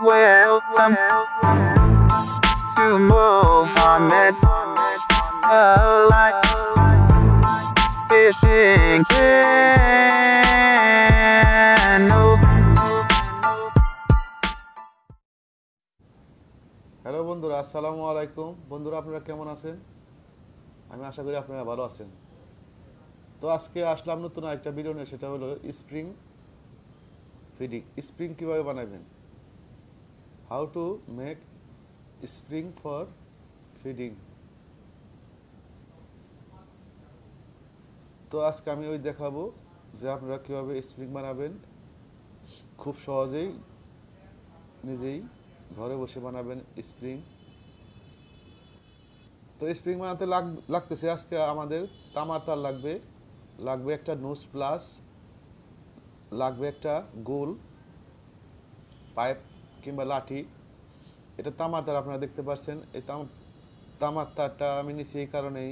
Welcome to Mohammed Light Fishing Channel. Hello বন্ধুরা, আসসালামু আলাইকুম। বন্ধুরা, আপনারা কেমন আছেন? আমি আশা করি আপনারা ভালো আছেন। তো আজকে আসলাম নতুন একটা ভিডিও নিয়ে, সেটা হলো স্প্রিং ফিডিং। স্প্রিং কীভাবে বানাবেন, how to make spring for feeding. তো আজকে আমি দেখাবো যে আপনারা কীভাবে স্প্রিং বানাবেন খুব সহজেই, নিজেই ঘরে বসে বানাবেন স্প্রিং। তো স্প্রিং বানাতে লাগতেছে আজকে আমাদের তামার তার লাগবে একটা নোজ প্লাস, লাগবে একটা গোল পাইপ কিংবা লাঠি। এটা তামার তার, আপনারা দেখতে পাচ্ছেন। এই তামার তারটা আমি নিচ্ছি এই কারণেই,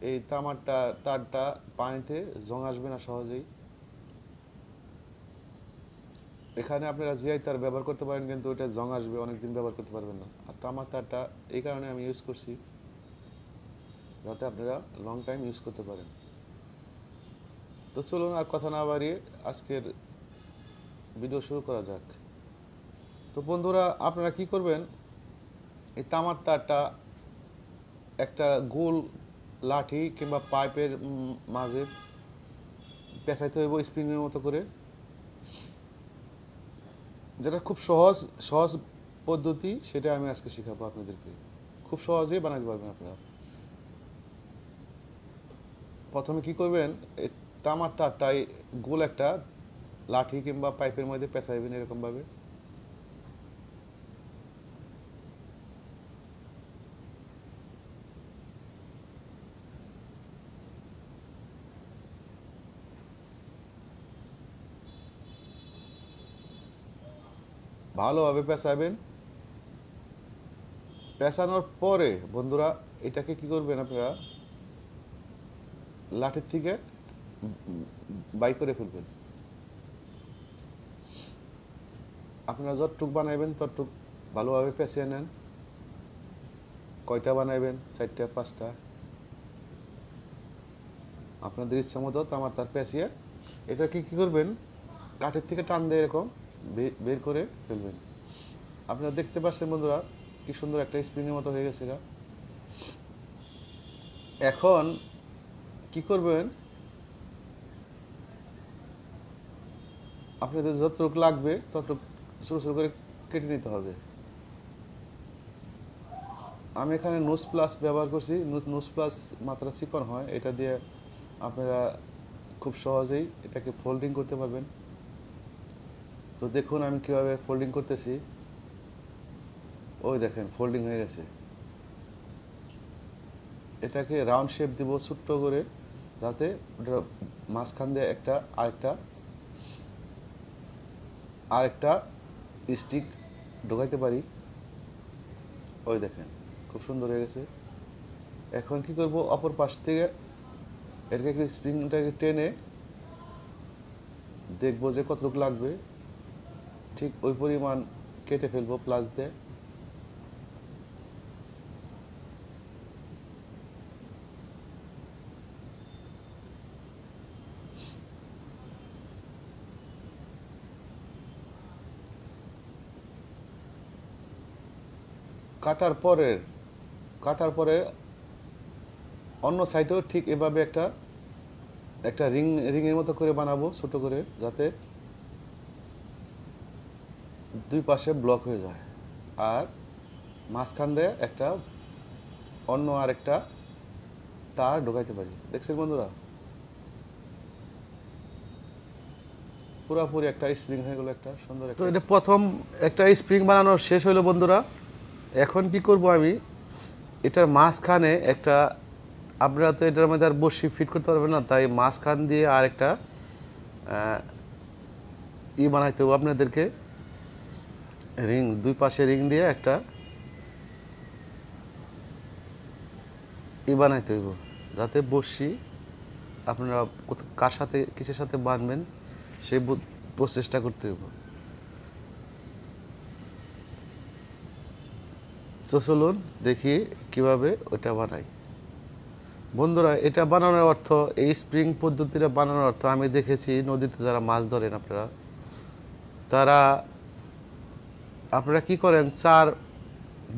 এই তারটা পানিতে জং আসবে না সহজেই। এখানে আপনারা জিআই তার ব্যবহার করতে পারেন, কিন্তু ওটা জং আসবে, অনেকদিন ব্যবহার করতে পারবেন না। আর তামার তারটা এই কারণে আমি ইউজ করছি, যাতে আপনারা লং টাইম ইউজ করতে পারেন। তো চলুন আর কথা না বাড়িয়ে আজকের ভিডিও শুরু করা যাক। তো বন্ধুরা, আপনারা কি করবেন, এই তামার তারটা একটা গোল লাঠি কিংবা পাইপের মাঝে পেঁচাইতে হইব স্প্রিংয়ের মতো করে, যেটা খুব সহজ পদ্ধতি, সেটা আমি আজকে শেখাবো আপনাদেরকে। খুব সহজেই বানাতে পারবেন আপনারা। প্রথমে কি করবেন, এই তামার তারটাই গোল একটা লাঠি কিংবা পাইপের মধ্যে পেঁচাইবেন এরকমভাবে। ভালোভাবে পেঁচাবেন। পেঁচানোর পরে বন্ধুরা, এটাকে কি করবেন, আপনারা লাঠির থেকে বাই করে ফেলবেন। আপনারা যতটুক বানাইবেন ততটুক ভালোভাবে পেঁচিয়ে নেন। কয়টা বানাইবেন, 4টা 5টা, আপনাদের ইচ্ছা মতো তামার তার পেঁচিয়ে এটাকে কি করবেন, কাঠের থেকে টান দিয়ে এরকম বের করে ফেলবেন। আপনারা দেখতে পাচ্ছেন বন্ধুরা, কি সুন্দর একটা স্প্রিংয়ের মতো হয়ে গেছে। এখন কি করবেন, আপনাদের যতটুকু লাগবে ততটুকু ছোটো ছোটো করে কেটে নিতে হবে। আমি এখানে নোজ প্লাস ব্যবহার করছি। নোজ প্লাস মাত্রা চিকন হয়, এটা দিয়ে আপনারা খুব সহজেই এটাকে ফোল্ডিং করতে পারবেন। তো দেখুন আমি কীভাবে ফোল্ডিং করতেছি। ওই দেখেন, ফোল্ডিং হয়ে গেছে। এটাকে রাউন্ড শেপ দিব ছোট্ট করে, যাতে মাঝখান দিয়ে আরেকটা স্টিক ঢোকাইতে পারি। ওই দেখেন, খুব সুন্দর হয়ে গেছে। এখন কি করব, অপর পাশ থেকে এটাকে স্প্রিংটাকে টেনে দেখবো যে কতটুকু লাগবে, ঠিক ওই পরিমাণ কেটে ফেলবো প্লাস দিয়ে। কাটার পরে অন্য সাইডেও ঠিক এভাবে একটা রিংয়ের মতো করে বানাবো ছোট করে, যাতে দুই পাশে ব্লক হয়ে যায়। আর মাঝখান দিয়ে আরেকটা তার ঢোকাইতে পারি। দেখছেন বন্ধুরা, পুরোপুরি একটা স্প্রিং হয়ে গেল, একটা সুন্দর। তো এটা প্রথম একটা স্প্রিং বানানো শেষ হলো বন্ধুরা। এখন কি করব, আমি এটার মাঝখানে আপনারা তো এটার মধ্যে আর বসি ফিট করতে পারবেন না, তাই মাঝখান দিয়ে আরেকটা বানাইতে হবে আপনাদেরকে। রিং, দুই পাশে রিং দিয়ে একটা বানাইতে হইব, যাতে বসি আপনারা কার সাথে কিসের সাথে বাঁধবেন সেই প্রচেষ্টা করতে হইব। তো চলুন দেখি কিভাবে ওটা বানাই। বন্ধুরা, এটা বানানোর অর্থ, এই স্প্রিং পদ্ধতিটা বানানোর অর্থ, আমি দেখেছি নদীতে যারা মাছ ধরেন তারা আপনারা কি করেন, চার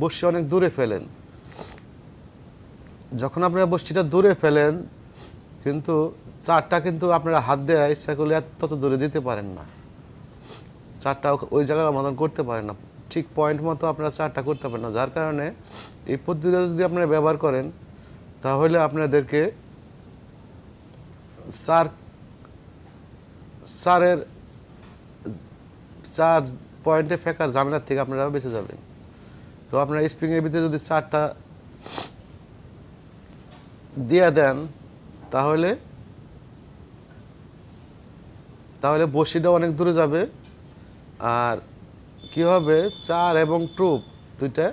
বড়শি অনেক দূরে ফেলেন। যখন আপনারা বড়শিটা দূরে ফেলেন, কিন্তু চারটা কিন্তু আপনারা হাত দেওয়া ইচ্ছা করলে তত দূরে দিতে পারেন না, চারটা ওই জায়গায় সমাধান করতে পারেন না, ঠিক পয়েন্ট মতো আপনারা চারটা করতে পারেন না। যার কারণে এই পদ্ধতিটা যদি আপনারা ব্যবহার করেন, তাহলে আপনাদেরকে চারের চার পয়েন্টে ফেকার ঝামেলার থেকে আপনারা বেঁচে যাবেন। তো আপনারা স্প্রিংয়ের ভিতরে যদি চারটা দিয়ে দেন, তাহলে বড়শিটা অনেক দূরে যাবে। আর কি হবে, চার এবং টুপ দুইটা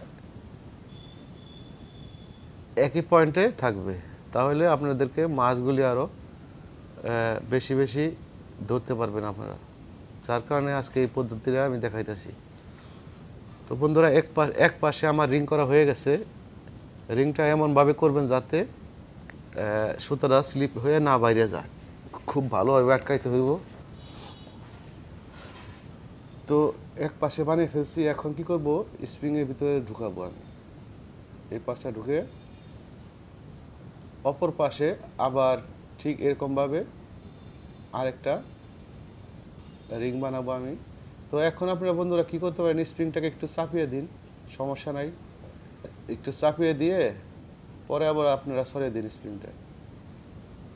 একই পয়েন্টে থাকবে, তাহলে আপনাদেরকে মাছগুলি আরও বেশি বেশি ধরতে পারবেন আপনারা। যার কারণে আজকে এই পদ্ধতিটা আমি দেখাইতেছি। তো বন্ধুরা, এক পাশে আমার রিং করা হয়ে গেছে। রিংটা এমনভাবে করবেন যাতে সুতাটা স্লিপ হয়ে না বাইরে যায়, খুব ভালোভাবে আটকাইতে হইব। তো এক পাশে বানিয়ে ফেলছি, এখন কি করব, স্প্রিংয়ের ভিতরে ঢুকাবো আমি। এই পাশটা ঢুকে অপর পাশে আবার ঠিক এরকমভাবে আরেকটা রিং বানাবো আমি। তো এখন আপনারা বন্ধুরা কি করতে পারেন, স্প্রিংটাকে একটু চাপিয়ে দিন, সমস্যা নাই, একটু চাপিয়ে দিয়ে পরে আবার আপনারা সরিয়ে দিন স্প্রিংটা।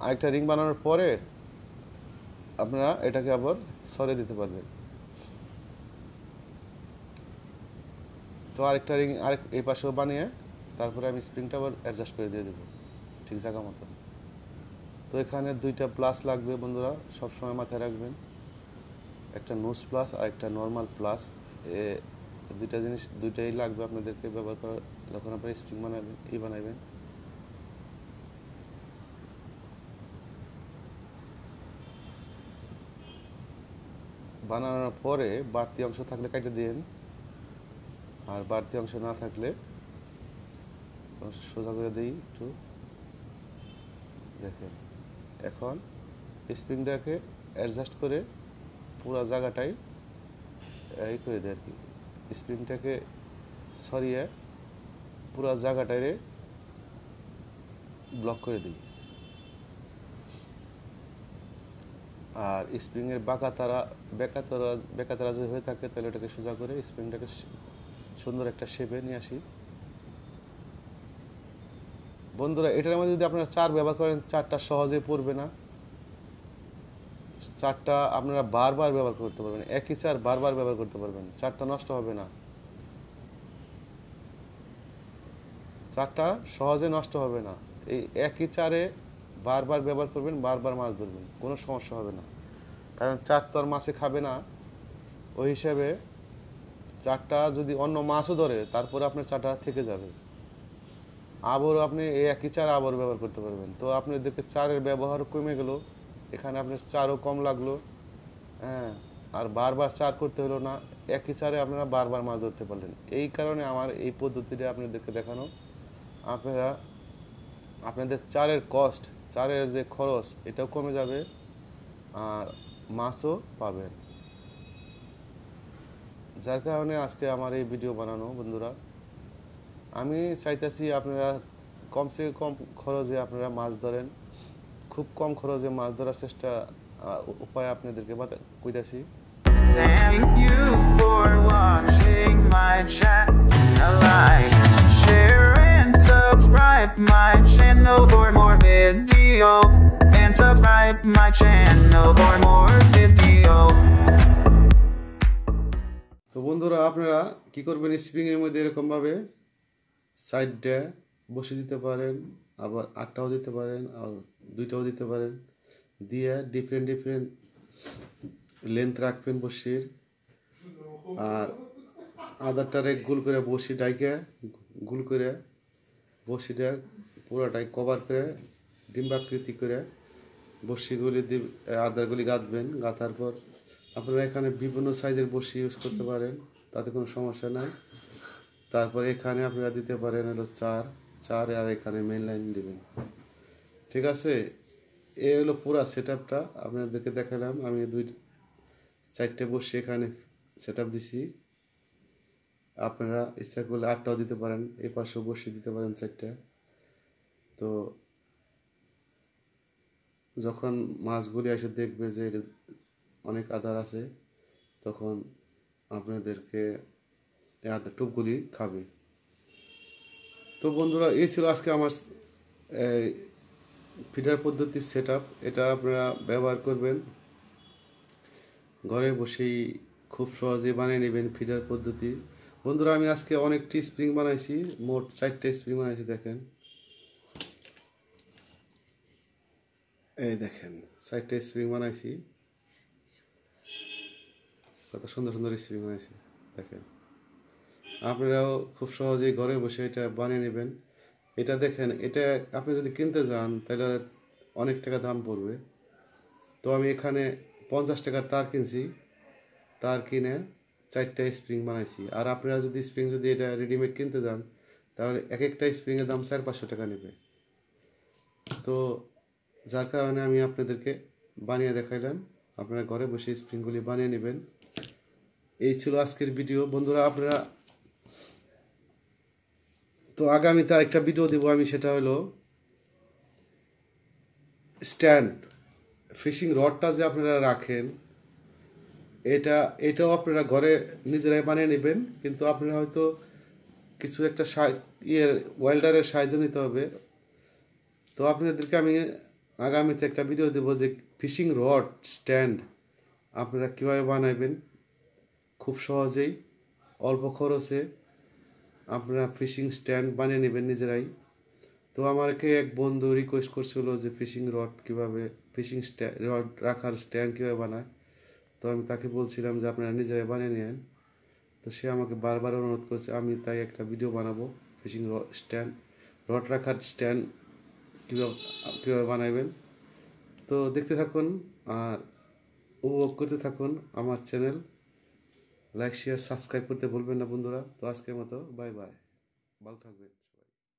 আরেকটা রিং বানানোর পরে আপনারা এটাকে আবার সরিয়ে দিতে পারবেন। তো আরেকটা রিং এই পাশেও বানিয়ে তারপরে আমি স্প্রিংটা আবার অ্যাডজাস্ট করে দিয়ে দেবো ঠিক জায়গা মতো। তো এখানে দুইটা প্লাস লাগবে বন্ধুরা, সবসময় মাথায় রাখবেন, একটা নোজ প্লাস আর একটা নর্মাল প্লাস। দুইটা জিনিস দুইটাই লাগবে আপনাদেরকে ব্যবহার করার, যখন আপনারা স্প্রিং বানাবেন বানাবেন। বানানোর পরে বাড়তি অংশ থাকলে কেটে দিন, আর বাড়তি অংশ না থাকলে সোজা করে দিই একটু। দেখেন, এখন স্প্রিংটাকে অ্যাডজাস্ট করে পুরো জায়গাটাই এই করে দেয় আর কি, স্প্রিংটাকে সরিয়ে পুরো জায়গাটারে ব্লক করে দিই। আর স্প্রিংয়ের বেকাতারা যদি হয়ে থাকে, তাহলে ওটাকে সোজা করে স্প্রিংটাকে সুন্দর একটা শেপে নিয়ে আসি। বন্ধুরা, এটার মধ্যে যদি আপনারা চার ব্যবহার করেন, চারটা সহজে পড়বে না, চারটা আপনারা বারবার ব্যবহার করতে পারবেন, একই চার বারবার ব্যবহার করতে পারবেন, চারটা নষ্ট হবে না, চারটা সহজে নষ্ট হবে না। এই একই চারে বারবার ব্যবহার করবেন, বারবার মাছ ধরবেন, কোনো সমস্যা হবে না। কারণ চার তো আর মাছে খাবে না, ওই হিসাবে চারটা যদি অন্য মাছও ধরে, তারপরে আপনার চারটা থেকে যাবে, আবারও আপনি এই একই চার আবারও ব্যবহার করতে পারবেন। তো আপনাদেরকে চারের ব্যবহারও কমে গেল, এখানে আপনার চারও কম লাগলো, হ্যাঁ, আর বারবার চার করতে হলো না, একই চারে আপনারা বারবার মাছ ধরতে পারলেন। এই কারণে আমার এই পদ্ধতিটা আপনাদেরকে দেখানো। আপনাদের চারের কস্ট, চারের যে খরচ, এটাও কমে যাবে, আর মাছও পাবেন। যার কারণে আজকে আমার এই ভিডিও বানানো। বন্ধুরা, আমি চাইতেছি আপনারা কমসে কম খরচে আপনারা মাছ ধরেন, খুব কম খরচে মাছ ধরার চেষ্টা উপায় আপনাদেরকে কইতাছি। Thank you for watching my channel. Like, share, and subscribe my channel for more video. And subscribe my channel for more video. তো বন্ধুরা, আপনারা কি করবেন, স্প্রিংয়ের মধ্যে এরকমভাবে সাইডটা বসে দিতে পারেন, আবার আটটাও দিতে পারেন, আর দুইটাও দিতে পারেন, দিয়ে ডিফারেন্ট লেন্থ রাখবেন বসির। আর আদারটারে গোল করে বসি ডাইকে গোল করে বসিটা পুরোটাই কভার করে ডিম্বাকৃতি করে বসিগুলি দিয়ে আদারগুলি গাঁথবেন। গাঁথার পর আপনারা এখানে বিভিন্ন সাইজের বসি ইউজ করতে পারেন, তাতে কোনো সমস্যা নাই। তারপরে এখানে আপনারা দিতে পারেন হলো 4 4 আর এখানে মেইন লাইন দিবেন। ঠিক আছে, এই হলো পুরা সেটআপটা আপনাদেরকে দেখালাম। আমি 4টে বসে এখানে সেটআপ দিছি। আপনারা ইচ্ছা করলে 8টাও দিতে পারেন, এই পাশেও বসিয়ে দিতে পারেন 4টা। তো যখন মাছগুলি এসে দেখবে যে অনেক আদার আছে, তখন আপনাদেরকে এই আদার টোপগুলি খাবে। তো বন্ধুরা, এই ছিল আজকে আমার ফিডার পদ্ধতির সেটআপ। এটা আপনারা ব্যবহার করবেন, ঘরে বসেই খুব সহজে বানিয়ে নেবেন ফিডার পদ্ধতি। বন্ধুরা, আমি আজকে অনেকটি স্প্রিং বানাইছি, মোট 4টে স্প্রিং বানাইছি। দেখেন, এই দেখেন 4টে স্প্রিং বানাইছি, কত সুন্দর সুন্দর স্প্রিং বানাইছি। দেখেন, আপনারাও খুব সহজেই ঘরে বসে এটা বানিয়ে নেবেন। এটা দেখেন, এটা আপনি যদি কিনতে যান তাহলে অনেক টাকা দাম পড়বে। তো আমি এখানে 50 টাকার তার কিনছি, তার কিনে 4টা স্প্রিং বানাইছি। আর আপনারা যদি স্প্রিং যদি এটা রেডিমেড কিনতে যান তাহলে এক একটা স্প্রিংয়ের দাম 400-500 টাকা নেবে। তো যার কারণে আমি আপনাদেরকে বানিয়ে দেখাইলাম, আপনারা ঘরে বসে স্প্রিংগুলি বানিয়ে নেবেন। এই ছিল আজকের ভিডিও বন্ধুরা। আপনারা তো আগামীতে আরেকটা ভিডিও দেবো আমি, সেটা হলো স্ট্যান্ড ফিশিং রডটা যে আপনারা রাখেন, এটাও আপনারা ঘরে নিজেরাই বানিয়ে নেবেন। কিন্তু আপনারা হয়তো কিছু একটা ওয়েল্ডারের সাহায্য নিতে হবে। তো আপনাদেরকে আমি আগামীতে একটা ভিডিও দেবো যে ফিশিং রড স্ট্যান্ড আপনারা কীভাবে বানাবেন খুব সহজেই, অল্প খরচে আপনারা ফিশিং স্ট্যান্ড বানিয়ে নেবেন নিজেরাই। তো আমাকে এক বন্ধু রিকোয়েস্ট করছিল যে ফিশিং রড কীভাবে, ফিশিং রড রাখার স্ট্যান্ড কীভাবে বানায়। তো আমি তাকে বলছিলাম যে আপনারা নিজেরাই বানিয়ে নেন। তো সে আমাকে বারবার অনুরোধ করছে, আমি তাই একটা ভিডিও বানাবো ফিশিং রড রাখার স্ট্যান্ড কীভাবে বানাবেন। তো দেখতে থাকুন আর উপভোগ করতে থাকুন আমার চ্যানেল। লাইক শেয়ার সাবস্ক্রাইব করতে ভুলবেন না বন্ধুরা। তো আজকের মতো বাই বাই, ভালো থাকবেন।